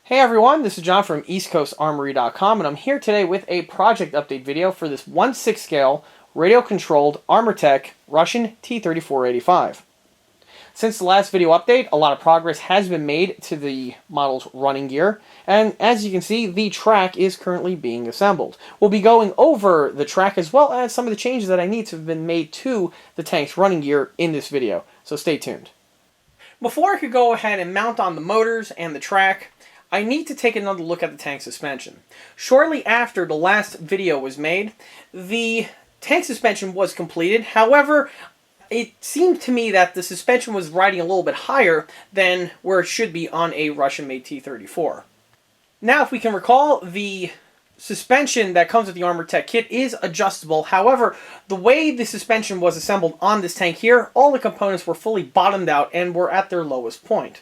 Hey everyone, this is John from EastCoastArmory.com, and I'm here today with a project update video for this 1/6 scale radio-controlled Armortek Russian T3485. Since the last video update, a lot of progress has been made to the model's running gear, and as you can see, the track is currently being assembled. We'll be going over the track as well as some of the changes that I need to have been made to the tank's running gear in this video, so stay tuned. Before I could go ahead and mount on the motors and the track, I need to take another look at the tank suspension. Shortly after the last video was made, the tank suspension was completed. However, it seemed to me that the suspension was riding a little bit higher than where it should be on a Russian-made T34. Now, if we can recall, the suspension that comes with the Armortek kit is adjustable. However, the way the suspension was assembled on this tank here, all the components were fully bottomed out and were at their lowest point.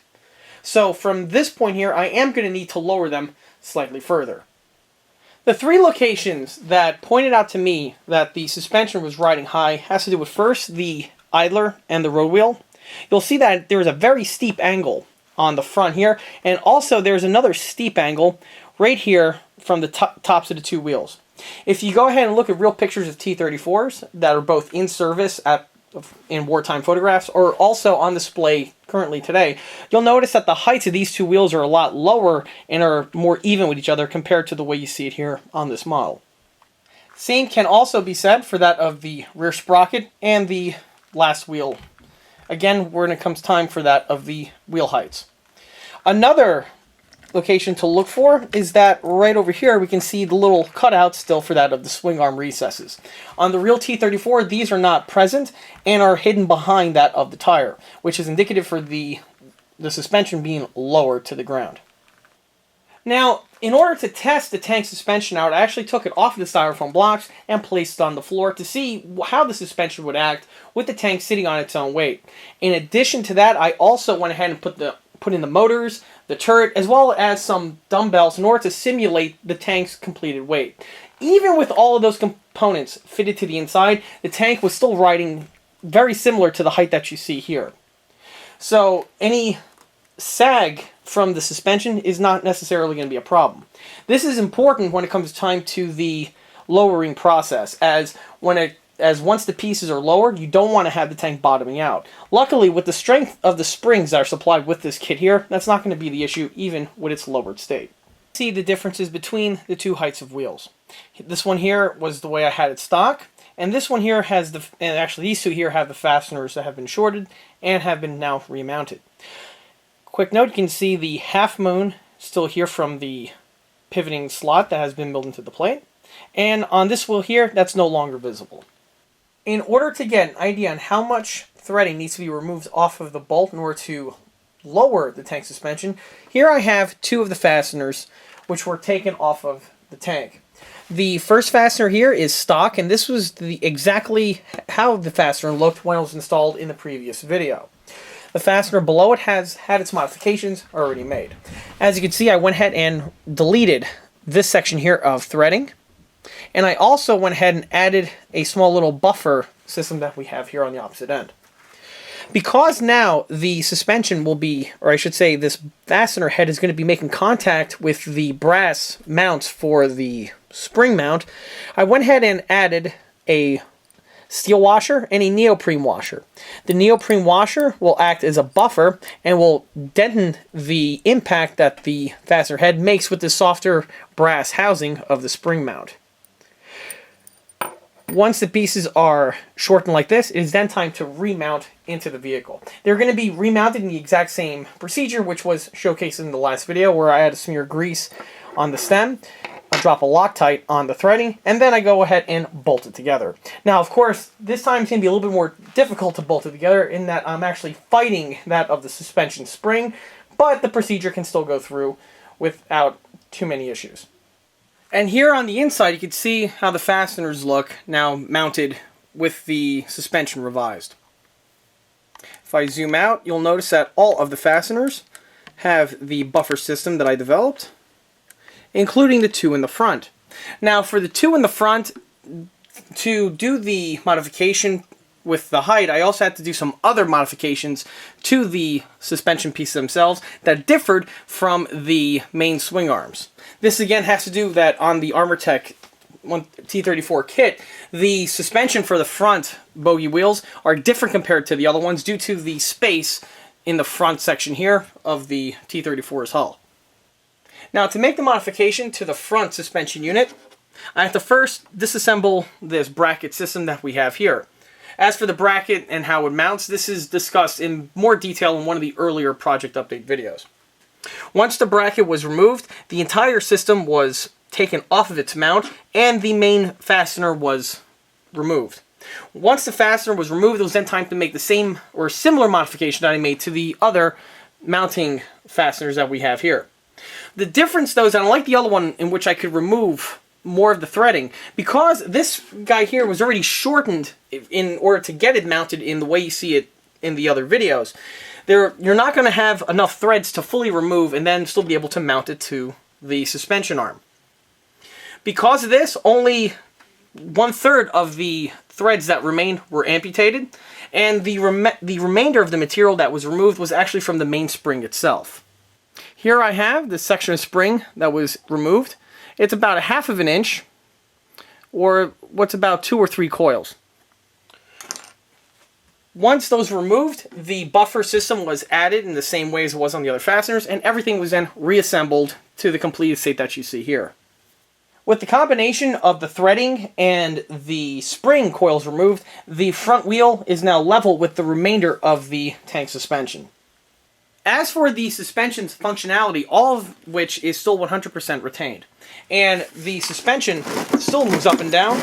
So from this point here, I am going to need to lower them slightly further. The three locations that pointed out to me that the suspension was riding high has to do with first the idler and the road wheel. You'll see that there is a very steep angle on the front here, and also there's another steep angle right here from the tops of the two wheels. If you go ahead and look at real pictures of T34s that are both in service in wartime photographs or also on display currently today, you'll notice that the heights of these two wheels are a lot lower and are more even with each other compared to the way you see it here on this model. Same can also be said for that of the rear sprocket and the last wheel. Again, when it comes time for that of the wheel heights. Another location to look for is that right over here we can see the little cutouts still for that of the swing arm recesses. On the real T34, these are not present and are hidden behind that of the tire, which is indicative for the suspension being lower to the ground. Now, in order to test the tank suspension out, I actually took it off of the styrofoam blocks and placed it on the floor to see how the suspension would act with the tank sitting on its own weight. In addition to that, I also went ahead and put in the motors, the turret, as well as some dumbbells in order to simulate the tank's completed weight. Even with all of those components fitted to the inside, the tank was still riding very similar to the height that you see here. So any sag from the suspension is not necessarily going to be a problem. This is important when it comes time to the lowering process, as once the pieces are lowered, you don't want to have the tank bottoming out. Luckily, with the strength of the springs that are supplied with this kit here, that's not going to be the issue even with its lowered state. See the differences between the two heights of wheels. This one here was the way I had it stock, and this one here has and actually these two here have the fasteners that have been shorted and have been now remounted. Quick note, you can see the half moon still here from the pivoting slot that has been built into the plate, and on this wheel here, that's no longer visible. In order to get an idea on how much threading needs to be removed off of the bolt in order to lower the tank suspension, here I have two of the fasteners which were taken off of the tank. The first fastener here is stock, and this was exactly how the fastener looked when it was installed in the previous video. The fastener below it has had its modifications already made. As you can see, I went ahead and deleted this section here of threading. And I also went ahead and added a small little buffer system that we have here on the opposite end. Because now the suspension will be, or I should say this fastener head is going to be making contact with the brass mounts for the spring mount, I went ahead and added a steel washer and a neoprene washer. The neoprene washer will act as a buffer and will deaden the impact that the fastener head makes with the softer brass housing of the spring mount. Once the pieces are shortened like this, it is then time to remount into the vehicle. They're going to be remounted in the exact same procedure, which was showcased in the last video, where I had to smear grease on the stem, I drop a Loctite on the threading, and then I go ahead and bolt it together. Now, of course, this time it's going to be a little bit more difficult to bolt it together in that I'm actually fighting that of the suspension spring, but the procedure can still go through without too many issues. And here on the inside, you can see how the fasteners look now mounted with the suspension revised. If I zoom out, you'll notice that all of the fasteners have the buffer system that I developed, including the two in the front. Now, for the two in the front, to do the modification with the height, I also had to do some other modifications to the suspension pieces themselves that differed from the main swing arms. This again has to do that on the Armortek T34 kit, the suspension for the front bogie wheels are different compared to the other ones due to the space in the front section here of the T34's hull. Now, to make the modification to the front suspension unit, I have to first disassemble this bracket system that we have here. As for the bracket and how it mounts, this is discussed in more detail in one of the earlier project update videos. Once the bracket was removed, the entire system was taken off of its mount and the main fastener was removed. Once the fastener was removed, it was then time to make the same or similar modification that I made to the other mounting fasteners that we have here. The difference, though, is that unlike the other one in which I could remove more of the threading, because this guy here was already shortened in order to get it mounted in the way you see it in the other videos, you're not going to have enough threads to fully remove and then still be able to mount it to the suspension arm. Because of this, only 1/3 of the threads that remained were amputated, and the remainder of the material that was removed was actually from the main spring itself. Here I have this section of spring that was removed. It's about 1/2 of an inch, or what's about 2 or 3 coils. Once those were removed, the buffer system was added in the same way as it was on the other fasteners, and everything was then reassembled to the completed state that you see here. With the combination of the threading and the spring coils removed, the front wheel is now level with the remainder of the tank suspension. As for the suspension's functionality, all of which is still 100% retained, and the suspension still moves up and down,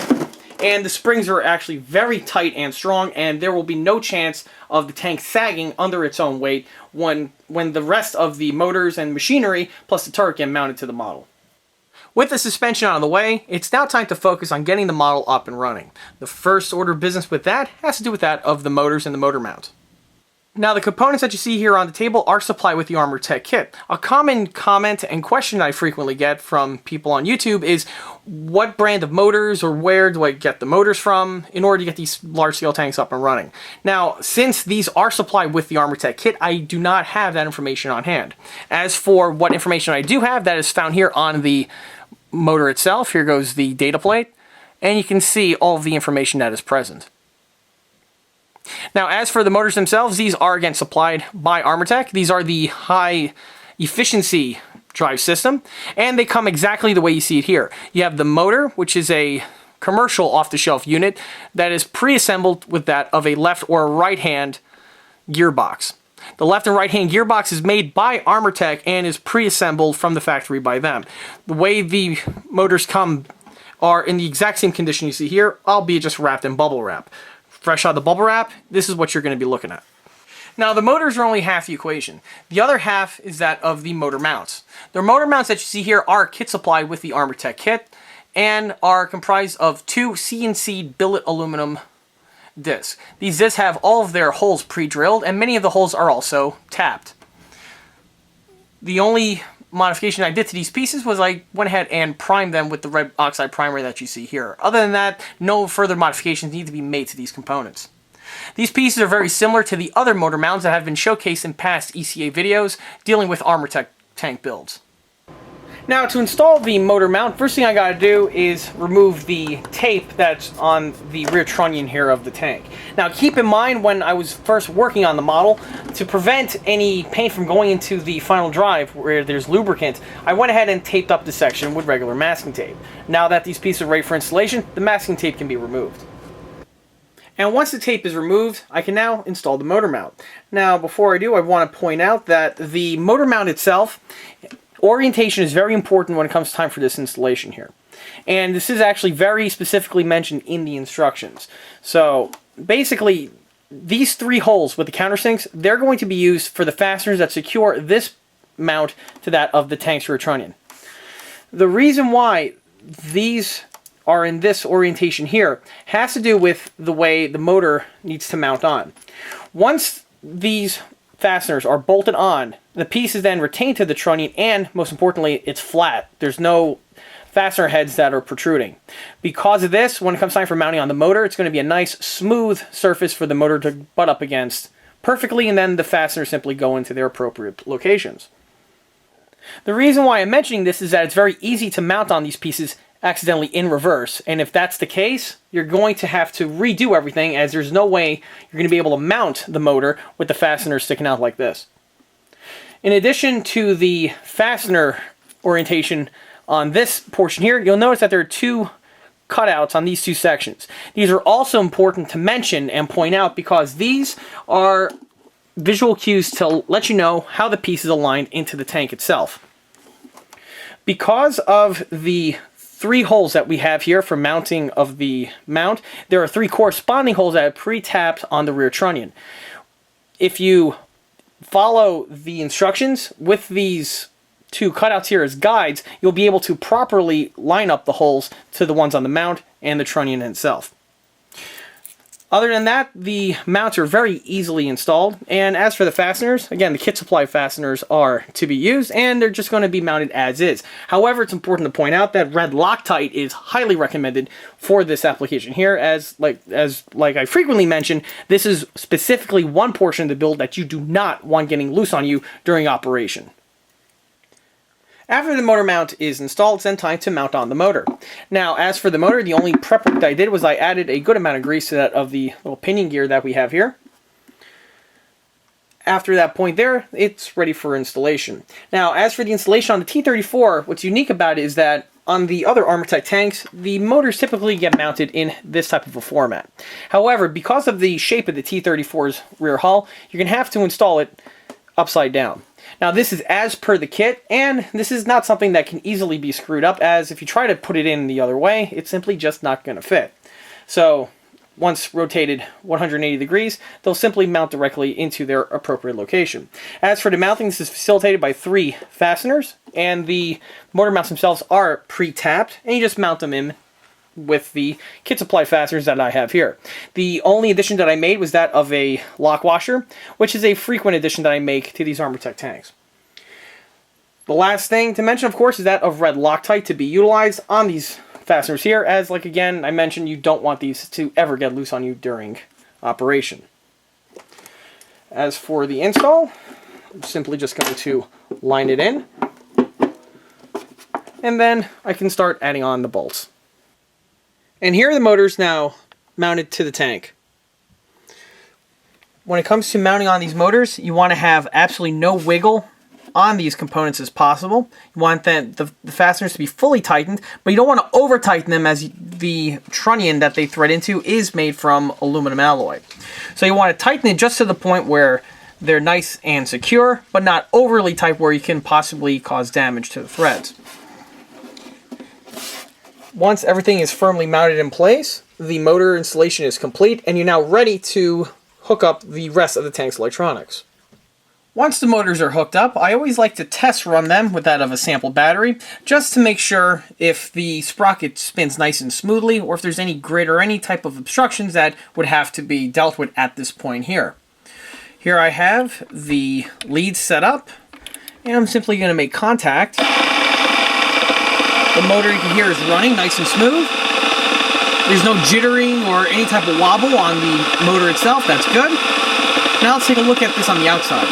and the springs are actually very tight and strong, and there will be no chance of the tank sagging under its own weight when the rest of the motors and machinery plus the turret get mounted to the model. With the suspension out of the way, it's now time to focus on getting the model up and running. The first order of business with that has to do with that of the motors and the motor mount. Now, the components that you see here on the table are supplied with the Armortek kit. A common comment and question I frequently get from people on YouTube is, what brand of motors or where do I get the motors from in order to get these large-scale tanks up and running? Now, since these are supplied with the Armortek kit, I do not have that information on hand. As for what information I do have, that is found here on the motor itself. Here goes the data plate, and you can see all of the information that is present. Now, as for the motors themselves, these are again supplied by Armortek. These are the high efficiency drive system, and they come exactly the way you see it here. You have the motor, which is a commercial off-the-shelf unit that is pre-assembled with that of a left or right-hand gearbox. The left and right-hand gearbox is made by Armortek and is pre-assembled from the factory by them. The way the motors come are in the exact same condition you see here, albeit just wrapped in bubble wrap. Fresh out of the bubble wrap, this is what you're going to be looking at. Now, the motors are only half the equation. The other half is that of the motor mounts. The motor mounts that you see here are kit supplied with the Armortek kit and are comprised of 2 CNC billet aluminum discs. These discs have all of their holes pre-drilled, and many of the holes are also tapped. The only modification I did to these pieces was I went ahead and primed them with the red oxide primer that you see here. Other than that, no further modifications need to be made to these components. These pieces are very similar to the other motor mounts that have been showcased in past ECA videos dealing with Armortek tank builds. Now, to install the motor mount, first thing I gotta do is remove the tape that's on the rear trunnion here of the tank. Now, keep in mind, when I was first working on the model, to prevent any paint from going into the final drive where there's lubricant, I went ahead and taped up the section with regular masking tape. Now that these pieces are ready for installation, the masking tape can be removed. And once the tape is removed, I can now install the motor mount. Now, before I do, I want to point out that the motor mount itself, orientation is very important when it comes time for this installation here. And this is actually very specifically mentioned in the instructions. So basically, these 3 holes with the countersinks, they're going to be used for the fasteners that secure this mount to that of the tank's rear trunnion. The reason why these are in this orientation here has to do with the way the motor needs to mount on. Once these fasteners are bolted on, the piece is then retained to the trunnion, and most importantly, it's flat. There's no fastener heads that are protruding. Because of this, when it comes time for mounting on the motor, it's going to be a nice smooth surface for the motor to butt up against perfectly, and then the fasteners simply go into their appropriate locations. The reason why I'm mentioning this is that it's very easy to mount on these pieces accidentally in reverse, and if that's the case, you're going to have to redo everything, as there's no way you're going to be able to mount the motor with the fastener sticking out like this. In addition to the fastener orientation on this portion here, you'll notice that there are two cutouts on these two sections. These are also important to mention and point out because these are visual cues to let you know how the piece is aligned into the tank itself. Because of the 3 holes that we have here for mounting of the mount, there are 3 corresponding holes that are pre-tapped on the rear trunnion. If you follow the instructions with these 2 cutouts here as guides, you'll be able to properly line up the holes to the ones on the mount and the trunnion itself. Other than that, the mounts are very easily installed, and as for the fasteners, again, the kit supply fasteners are to be used, and they're just going to be mounted as is. However, it's important to point out that red Loctite is highly recommended for this application here, as like I frequently mention, this is specifically one portion of the build that you do not want getting loose on you during operation. After the motor mount is installed, it's then time to mount on the motor. Now, as for the motor, the only prep work that I did was I added a good amount of grease to that of the little pinion gear that we have here. After that point there, it's ready for installation. Now, as for the installation on the T34, what's unique about it is that on the other Armortek tanks, the motors typically get mounted in this type of a format. However, because of the shape of the T34's rear hull, you're going to have to install it upside down. Now, this is as per the kit, and this is not something that can easily be screwed up, as if you try to put it in the other way, it's simply just not going to fit. So, once rotated 180 degrees, they'll simply mount directly into their appropriate location. As for the mounting, this is facilitated by 3 fasteners, and the motor mounts themselves are pre-tapped, and you just mount them in with the kit supply fasteners that I have here. The only addition that I made was that of a lock washer, which is a frequent addition that I make to these Armortek tanks. The last thing to mention, of course, is that of red Loctite to be utilized on these fasteners here, as, like again, I mentioned, you don't want these to ever get loose on you during operation. As for the install, I'm simply just going to line it in, and then I can start adding on the bolts. And here are the motors now mounted to the tank. When it comes to mounting on these motors, you want to have absolutely no wiggle on these components as possible. You want the fasteners to be fully tightened, but you don't want to over tighten them, as the trunnion that they thread into is made from aluminum alloy. So you want to tighten it just to the point where they're nice and secure, but not overly tight where you can possibly cause damage to the threads. Once everything is firmly mounted in place, the motor installation is complete, and you're now ready to hook up the rest of the tank's electronics. Once the motors are hooked up, I always like to test run them with that of a sample battery, just to make sure if the sprocket spins nice and smoothly, or if there's any grit or any type of obstructions that would have to be dealt with at this point here. Here I have the leads set up, and I'm simply going to make contact. The motor, you can hear, is running nice and smooth. There's no jittering or any type of wobble on the motor itself. That's good. Now let's take a look at this on the outside.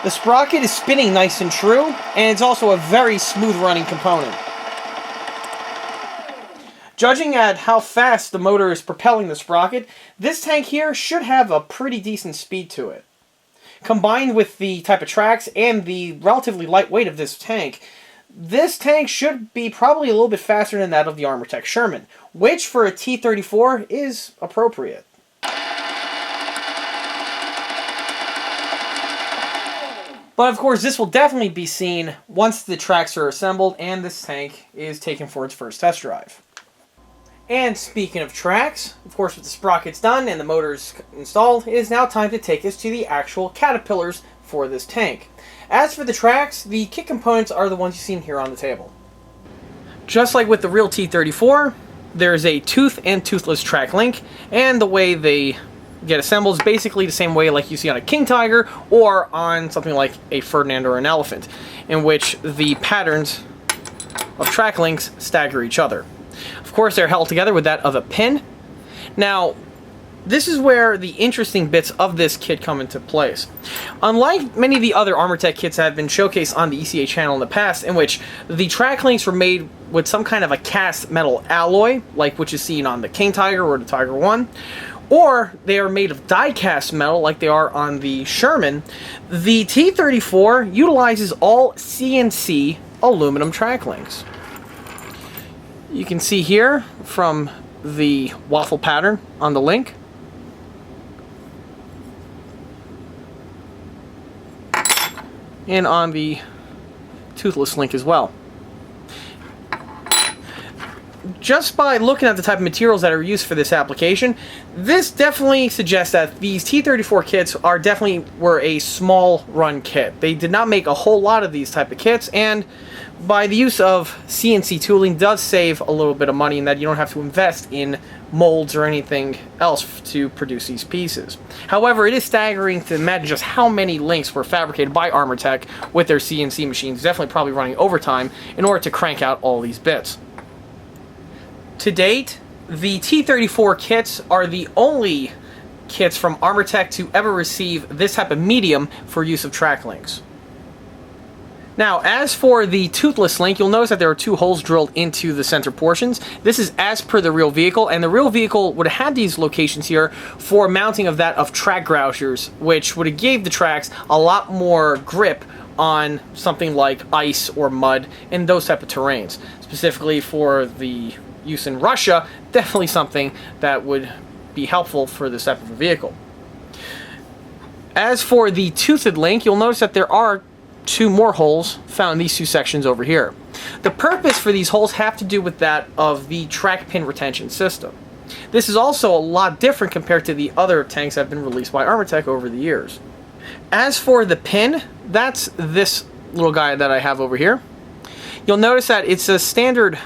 The sprocket is spinning nice and true, and it's also a very smooth running component. Judging at how fast the motor is propelling the sprocket, this tank here should have a pretty decent speed to it. Combined with the type of tracks and the relatively light weight of this tank should be probably a little bit faster than that of the Armortek Sherman, which for a T34 is appropriate. But of course, this will definitely be seen once the tracks are assembled and this tank is taken for its first test drive. And speaking of tracks, of course with the sprockets done and the motors installed, it is now time to take us to the actual caterpillars for this tank. As for the tracks, the kit components are the ones you've seen here on the table. Just like with the real T34, there's a tooth and toothless track link, and the way they get assembled is basically the same way like you see on a king tiger or on something like a Ferdinand or an elephant, in which the patterns of track links stagger each other. Of course, they're held together with that of a pin. Now, this is where the interesting bits of this kit come into place. Unlike many of the other Armortek kits that have been showcased on the ECA channel in the past, in which the track links were made with some kind of a cast metal alloy, like which is seen on the King Tiger or the Tiger 1, or they are made of die-cast metal like they are on the Sherman, the T34 utilizes all CNC aluminum track links. You can see here from the waffle pattern on the link, and on the toothless link as well. Just by looking at the type of materials that are used for this application, this definitely suggests that these T34 kits were a small run kit. They did not make a whole lot of these type of kits, and by the use of CNC tooling does save a little bit of money in that you don't have to invest in molds or anything else to produce these pieces. However, it is staggering to imagine just how many links were fabricated by Armortek with their CNC machines, definitely probably running overtime in order to crank out all these bits. To date, the T34 kits are the only kits from Armortek to ever receive this type of medium for use of track links. Now, as for the toothless link, you'll notice that there are two holes drilled into the center portions. This is as per the real vehicle, and the real vehicle would have had these locations here for mounting of that of track grouchers, which would have gave the tracks a lot more grip on something like ice or mud and those type of terrains. Specifically for the use in Russia, definitely something that would be helpful for this type of a vehicle. As for the toothed link, you'll notice that there are two more holes found in these two sections over here. The purpose for these holes have to do with that of the track pin retention system. This is also a lot different compared to the other tanks that have been released by Armortek over the years. As for the pin, that's this little guy that I have over here. You'll notice that it's a standard,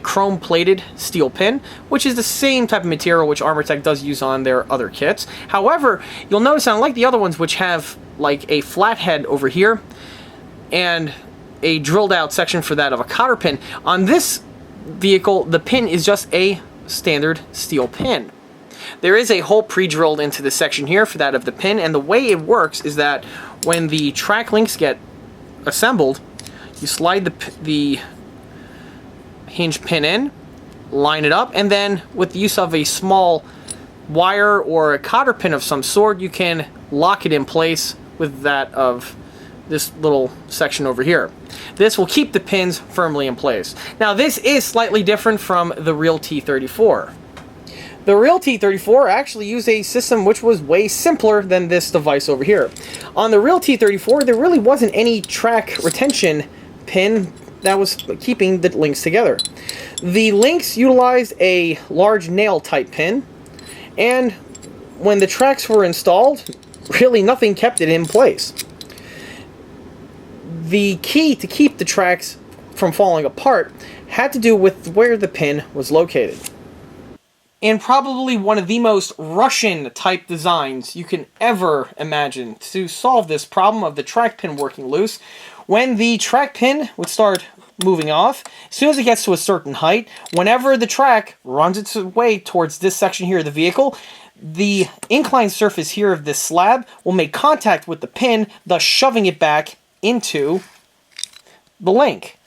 chrome plated steel pin, which is the same type of material which Armortek does use on their other kits. However, you'll notice that unlike the other ones which have like a flat head over here and a drilled out section for that of a cotter pin, on this vehicle the pin is just a standard steel pin. There is a hole pre-drilled into the section here for that of the pin, and the way it works is that when the track links get assembled, you slide the hinge pin in, line it up, and then with the use of a small wire or a cotter pin of some sort, you can lock it in place with that of this little section over here. This will keep the pins firmly in place. Now, this is slightly different from the real T34. The real T34 actually used a system which was way simpler than this device over here. On the real T34, there really wasn't any track retention pin that was keeping the links together. The links utilized a large nail type pin, and when the tracks were installed, really nothing kept it in place. The key to keep the tracks from falling apart had to do with where the pin was located. And probably one of the most Russian type designs you can ever imagine to solve this problem of the track pin working loose. When the track pin would start moving off, as soon as it gets to a certain height, whenever the track runs its way towards this section here of the vehicle, the inclined surface here of this slab will make contact with the pin, thus shoving it back into the link,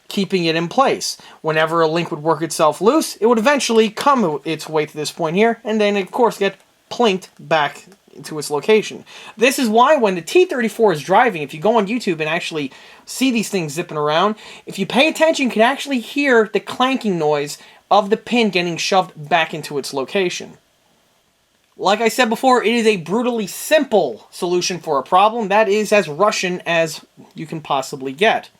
keeping it in place. Whenever a link would work itself loose, it would eventually come its way to this point here, and then of course get plinked back into its location. This is why when the T34 is driving, if you go on YouTube and actually see these things zipping around, if you pay attention, you can actually hear the clanking noise of the pin getting shoved back into its location. Like I said before, it is a brutally simple solution for a problem that is as Russian as you can possibly get.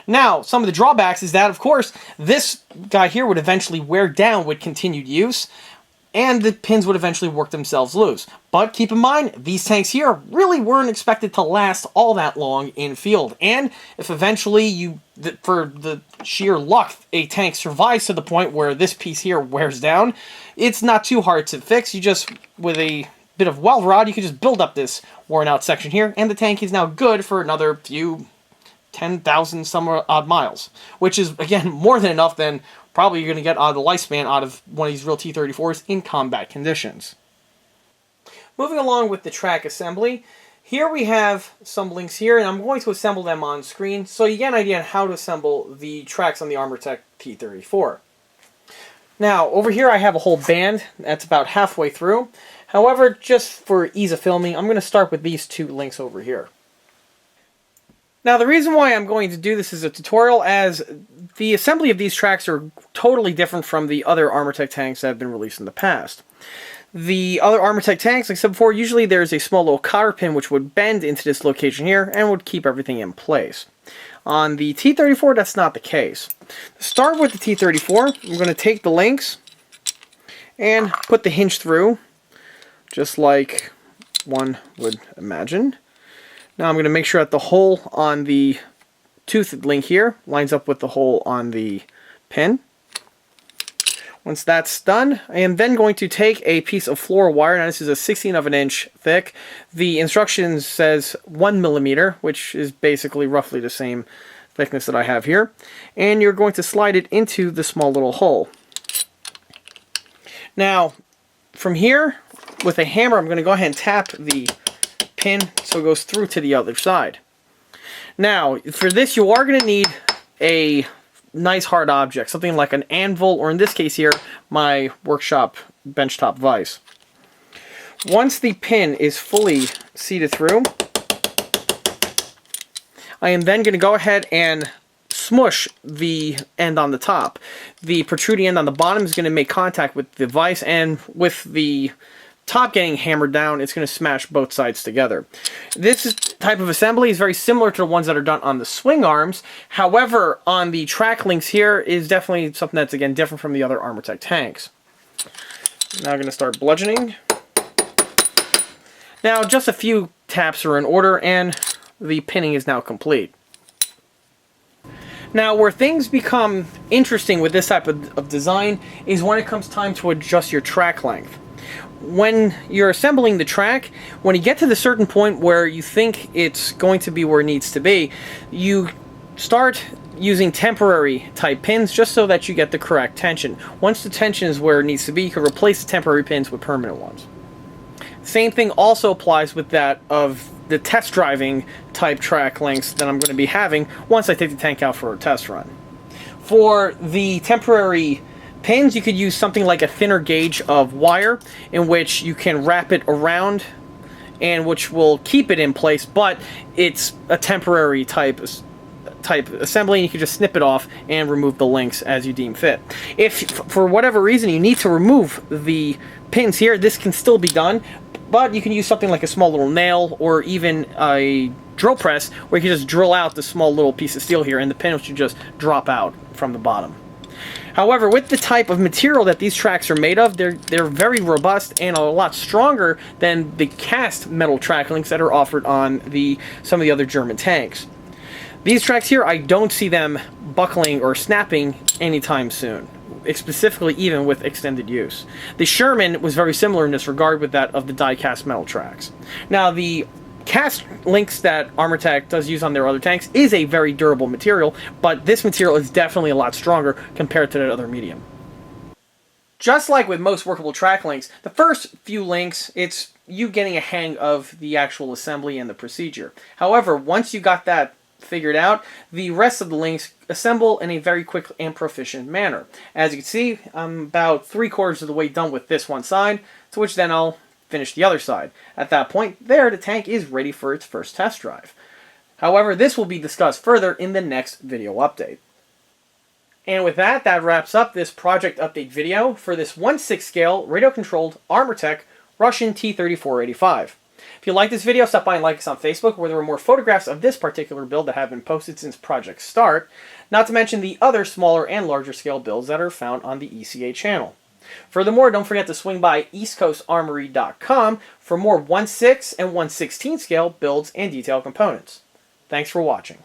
Now, some of the drawbacks is that, of course, this guy here would eventually wear down with continued use, and the pins would eventually work themselves loose. But keep in mind, these tanks here really weren't expected to last all that long in field. And if eventually for the sheer luck, a tank survives to the point where this piece here wears down, it's not too hard to fix. You just, with a bit of weld rod, you can just build up this worn out section here, and the tank is now good for another few 10,000 some odd miles, which is, again, more than enough than probably you're going to get out of the lifespan out of one of these real T34s in combat conditions. Moving along with the track assembly, here we have some links here, and I'm going to assemble them on screen so you get an idea on how to assemble the tracks on the Armortek T34. Now, over here I have a whole band that's about halfway through. However, just for ease of filming, I'm going to start with these two links over here. Now, the reason why I'm going to do this as a tutorial, as the assembly of these tracks are totally different from the other Armortek tanks that have been released in the past. The other Armortek tanks, like I said before, usually there's a small little cotter pin which would bend into this location here and would keep everything in place. On the T34, that's not the case. To start with the T34, I'm going to take the links and put the hinge through, just like one would imagine. Now I'm going to make sure that the hole on the toothed link here lines up with the hole on the pin. Once that's done, I am then going to take a piece of floor wire. Now this is a 1/16 of an inch thick. The instructions says 1 millimeter, which is basically roughly the same thickness that I have here. And you're going to slide it into the small little hole. Now, from here, with a hammer, I'm going to go ahead and tap the pin so it goes through to the other side. Now, for this, you are going to need a nice hard object, something like an anvil, or in this case here, my workshop benchtop vise. Once the pin is fully seated through, I am then going to go ahead and smush the end on the top. The protruding end on the bottom is going to make contact with the vise, and with the top getting hammered down, it's going to smash both sides together. This type of assembly is very similar to the ones that are done on the swing arms. However, on the track links here is definitely something that's, again, different from the other Armortek tanks. Now I'm going to start bludgeoning. Now, just a few taps are in order, and the pinning is now complete. Now, where things become interesting with this type of design is when it comes time to adjust your track length. When you're assembling the track, when you get to the certain point where you think it's going to be where it needs to be, you start using temporary type pins just so that you get the correct tension. Once the tension is where it needs to be, you can replace the temporary pins with permanent ones. Same thing also applies with that of the test driving type track lengths that I'm going to be having once I take the tank out for a test run. For the temporary pins, you could use something like a thinner gauge of wire in which you can wrap it around and which will keep it in place, but it's a temporary type assembly, and you can just snip it off and remove the links as you deem fit. If for whatever reason you need to remove the pins here, this can still be done, but you can use something like a small little nail or even a drill press where you can just drill out the small little piece of steel here and the pin should just drop out from the bottom. However, with the type of material that these tracks are made of, they're very robust and a lot stronger than the cast metal track links that are offered on some of the other German tanks. These tracks here, I don't see them buckling or snapping anytime soon, specifically even with extended use. The Sherman was very similar in this regard with that of the die-cast metal tracks. Now, the cast links that Armortek does use on their other tanks is a very durable material, but this material is definitely a lot stronger compared to that other medium. Just like with most workable track links, the first few links, it's you getting a hang of the actual assembly and the procedure. However, once you got that figured out, the rest of the links assemble in a very quick and proficient manner. As you can see, I'm about 3/4 of the way done with this one side, to which then I'll finish the other side. At that point, the tank is ready for its first test drive. However, this will be discussed further in the next video update. And with that, that wraps up this project update video for this 1/6 scale radio-controlled Armortek Russian T3485. If you like this video, stop by and like us on Facebook, where there are more photographs of this particular build that have been posted since project start, not to mention the other smaller and larger scale builds that are found on the ECA channel. Furthermore, don't forget to swing by eastcoastarmory.com for more 1/6 and 1/16 scale builds and detail components. Thanks for watching.